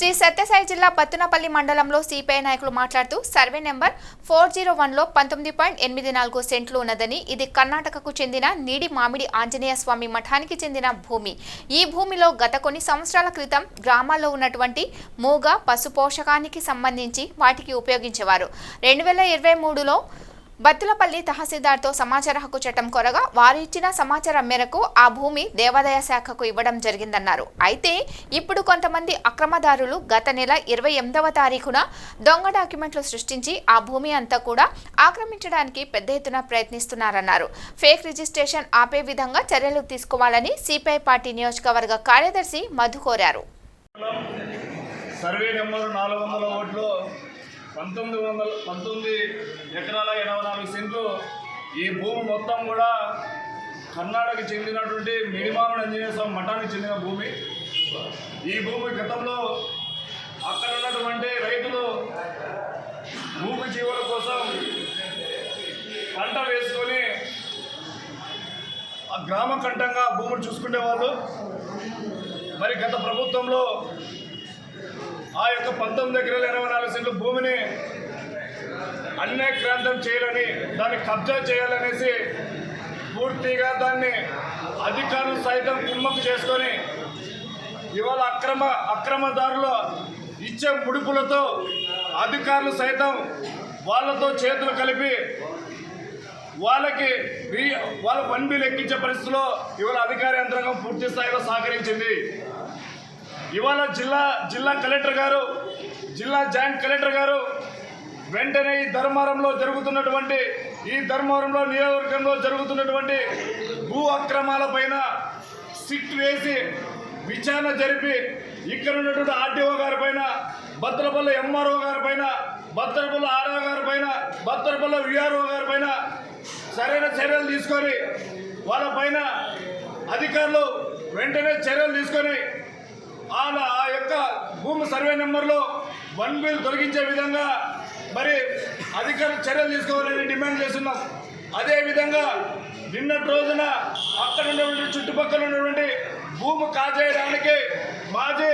శ్రీ సత్యసాయి జిల్లా బత్తునపల్లి మండలంలో సిపిఐ నాయకులు మాట్లాడుతూ సర్వే నెంబర్ 401లో 19.84 సెంట్లు ఉన్నదని, ఇది కర్ణాటకకు చెందిన నీడి మామిడి ఆంజనేయ స్వామి మఠానికి చెందిన భూమి. ఈ భూమిలో గత కొన్ని సంవత్సరాల క్రితం గ్రామాల్లో ఉన్నటువంటి మూగ పశు పోషకానికి సంబంధించి వాటికి ఉపయోగించేవారు. 2023లో బత్తులపల్లి తహసీల్దార్తో సమాచార హక్కు చట్టం కొరగా వారు ఇచ్చిన సమాచారం మేరకు ఆ భూమి దేవాదాయ శాఖకు ఇవ్వడం జరిగిందన్నారు. అయితే ఇప్పుడు కొంతమంది అక్రమదారులు గత నెల 28వ తారీఖున దొంగ డాక్యుమెంట్లు సృష్టించి ఆ భూమి అంతా కూడా ఆక్రమించడానికి పెద్ద ఎత్తున ప్రయత్నిస్తున్నారన్నారు. ఫేక్ రిజిస్ట్రేషన్ ఆపే విధంగా చర్యలు తీసుకోవాలని సిపిఐ పార్టీ నియోజకవర్గ కార్యదర్శి మధు కోరారు. సర్వే నెంబర్ 400 19 ఎకరాల 84 సెంట్లు ఈ భూమి మొత్తం కూడా కర్ణాటకకు చెందినటువంటి మిడిమామిడి ఆంజనేయ స్వామి మఠానికి చెందిన భూమి. ఈ భూమి గతంలో అక్కడ ఉన్నటువంటి రైతులు భూమి జీవుల కోసం పంట వేసుకొని ఆ గ్రామ కంఠంగా భూమిని చూసుకునేవాళ్ళు. మరి గత ప్రభుత్వంలో ఆ యొక్క 19 ఎకరాల 84 సెంట్లు భూమిని అన్యాక్రాంతం చేయాలని, దాన్ని కబ్జా చేయాలనేసి పూర్తిగా దాన్ని అధికారులు సైతం కుమ్మక్కు చేసుకొని ఇవాళ అక్రమదారులు ఇచ్చే ముడుపులతో అధికారులు సైతం వాళ్ళతో చేతులు కలిపి వాళ్ళకి వాళ్ళ వన్బీలు ఎక్కించే పరిస్థితిలో ఇవాళ అధికార యంత్రాంగం పూర్తి స్థాయిలో సహకరించింది. ఇవాళ జిల్లా కలెక్టర్ గారు, జిల్లా జాయింట్ కలెక్టర్ గారు వెంటనే ఈ ధర్మవరంలో నియోజకవర్గంలో జరుగుతున్నటువంటి భూ అక్రమాల పైన సిట్ వేసి విచారణ జరిపి ఇక్కడ ఉన్నటువంటి ఆర్టీఓ గారి పైన, బత్తలపల్లి ఎంఆర్ఓ గారి పైన, బత్తలపల్లి ఆర్ఓ గారి పైన, బత్తలపల్లి విఆర్ఓ గారి పైన సరైన చర్యలు తీసుకొని వాళ్ళ పైన అధికారులు వెంటనే చర్యలు తీసుకొని ఆ యొక్క భూమి సర్వే నెంబర్లో 1 బిల్ తొలగించే విధంగా మరి అధికారులు చర్యలు తీసుకోవాలని డిమాండ్ చేస్తున్నాం. అదేవిధంగా నిన్నటి రోజున అక్కడ ఉన్నటువంటి చుట్టుపక్కల ఉన్నటువంటి భూమి కాజేయడానికి మాజీ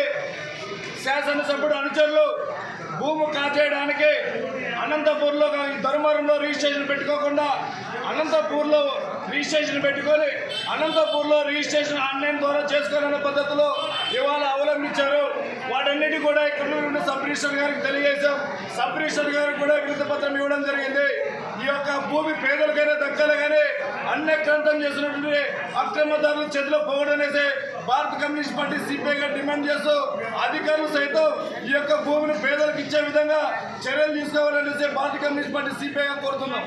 శాసనసభ్యుడు అనుచరులు భూమి కాజేయడానికి అనంతపూర్లో ధర్మవరంలో రిజిస్ట్రేషన్ పెట్టుకోకుండా అనంతపూర్లో రిజిస్ట్రేషన్ పెట్టుకొని అనంతపూర్లో రిజిస్ట్రేషన్ ఆన్లైన్ ద్వారా చేసుకోవాలనే పద్ధతిలో ఇవాళ అవలంబించారు. వాటన్నిటి కూడా ఇక్కడ నుండి సబ్ రిజిస్టర్ గారికి తెలియజేశాం. సబ్ రిజిస్టర్ గారికి కూడా వినతి పత్రం ఇవ్వడం జరిగింది. ఈ యొక్క భూమి పేదలకైనా దక్కాలి కానీ అన్యాక్రాంతం చేసినటువంటి అక్రమదారుల చేతిలో పోవడనేసి భారత కమ్యూనిస్ట్ పార్టీ సిపిఐగా డిమాండ్ చేస్తూ అధికారులు సైతం ఈ యొక్క భూమిని పేదలకు ఇచ్చే విధంగా చర్యలు తీసుకోవాలనేసి భారత కమ్యూనిస్ట్ పార్టీ సిపిఐగా కోరుతున్నాం.